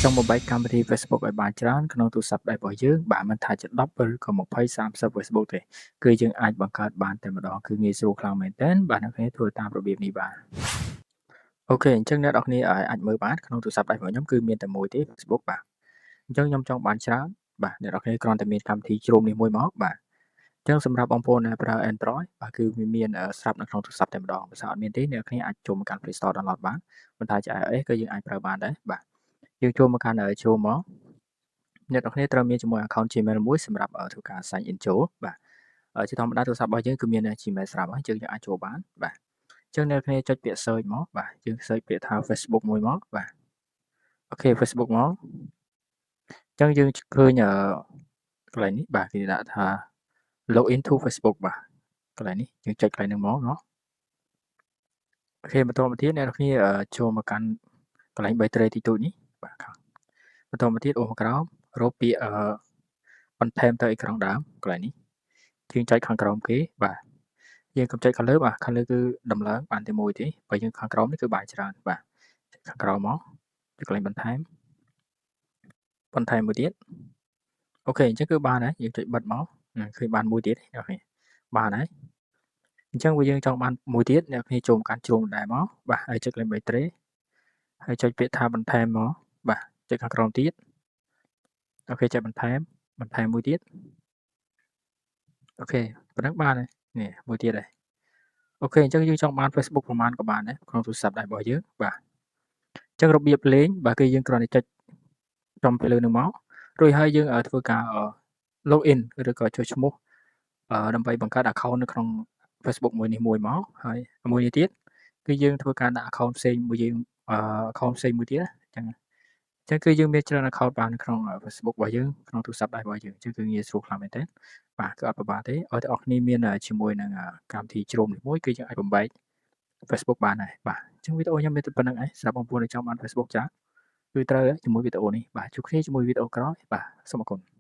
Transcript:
ចង់បំបែកកម្មវិធី Facebook ឲ្យបានច្រើនក្នុងទូរស័ព្ទដៃរបស់យើងបាទមិនថាជា10ឬក៏20 30 Facebook ទេគឺយើងអាចបង្កើតបានតែម្ដងគឺងាយស្រួលខ្លាំងមែនទែនបាទអ្នកនាងធ្វើតាមរបៀបនេះបាទអូខេអញ្ចឹងអ្នកនរគ្នាអាចមើលបានក្នុងទូរស័ព្ទដៃរបស់ខ្ញុំគឺមានតែមួយទេ Facebook បាទអញ្ចឹងខ្ញុំចង់បានច្រើនបាទអ្នកនរគ្នាគ្រាន់តែមានកម្មវិធីជ្រុំនេះមួយមកបាទអញ្ចឹងសម្រាប់បងប្អូនដែលប្រើ Android បាទគឺវាមានស្រាប់នៅក្នុងទូរស័ព្ទតែម្ដងបើសិនអត់មានទេអ្នកនរគ្នាអាចចូលមកកាន់ Play Store download បានប៉ុន្តែជា iOS គឺយើងអាចប្រើបានដែរបាទយើងចូលមកកាន់ចូលមកអ្នកនរគ្នាត្រូវមានជាមួយ account Gmail មួយសម្រាប់ធ្វើការ sign in ចូលបាទជាធម្មតាទូរស័ព្ទរបស់យើងគឺមាន Gmail ស្រាប់ហើយយើងអាចចូលបានបាទអញ្ចឹងអ្នកនរគ្នាចុចពាក្យ search មកបាទយើង search ពាក្យថា Facebook មួយមកបាទអូខេ Facebook មកអញ្ចឹងយើងឃើញកន្លែងនេះបាទគេដាក់ថា login to Facebook បាទកន្លែងនេះយើងចុចកន្លែងហ្នឹងមកเนาะអូខេបន្តមកទៀតអ្នកនរគ្នាចូលមកកាន់កន្លែង3ត្រីទីទូចនេះបាទបន្តមកទៀតអូសក្រោមរកពាក្យបន្ថែមទៅអេក្រង់ដើមកន្លែងនេះយើងចុចខាងក្រោមគេបាទយើងកុំចុចខាងលើបាទខាងលើគឺដំឡើងបានតែមួយទេបើយើងខាងក្រោមនេះគឺបានច្រើនបាទចុចខាងក្រោមមកចុចកន្លែងបន្ថែមមួយទៀតអូខេអញ្ចឹងគឺបានហើយយើងចុចបិទមកឃើញបានមួយទៀតអូខេបានហើយអញ្ចឹងបើយើងចង់បានមួយទៀតអ្នកគ្នាចូលមកកាន់ជ្រុងដែរមកបាទហើយចុចកន្លែង3ត្រេហើយចុចពាក្យថាបន្ថែមមកបាទចុចខាងក្រោមទៀតអូខេចុចបន្ថែមមួយទៀតអូខេប៉ុណ្ណឹងបានហើយនេះមួយទៀតហើយអូខេអញ្ចឹងយើងចង់បាន Facebook ប្រហែលក៏បានដែរក្នុងទូរស័ព្ទដៃរបស់យើងបាទអញ្ចឹងរបៀបលេងបាទគឺយើងគ្រាន់តែចុចចំពីលើនឹងមករួចហើយយើងធ្វើការ login ឬក៏ចុចឈ្មោះដើម្បីបង្កើត account នៅក្នុង Facebook មួយនេះមួយមកហើយមួយនេះទៀតគឺយើងធ្វើការដាក់ account ផ្សេងមួយយើងaccount ផ្សេងមួយទៀតអញ្ចឹងគឺយើងមានច្រើន account បាននៅក្នុង Facebook របស់យើងក្នុងទូរស័ព្ទដៃរបស់យើងអញ្ចឹងគឺងាយស្រួលខ្លាំងមែនទែនបាទគឺអត់ពិបាកទេឲ្យទាំងអស់គ្នាមានជាមួយនឹងកម្មវិធីជ្រុំនេះមួយគឺយើងអាចបំបែក Facebook បានហើយបាទអញ្ចឹងវីដេអូខ្ញុំមានតែប៉ុណ្្នឹងឯងសម្រាប់បងប្អូនដែលចង់បាន Facebook ចាគឺត្រូវជាមួយវីដេអូនេះបាទជួបគ្នាជាមួយវីដេអូក្រោយបាទសូមអរគុណ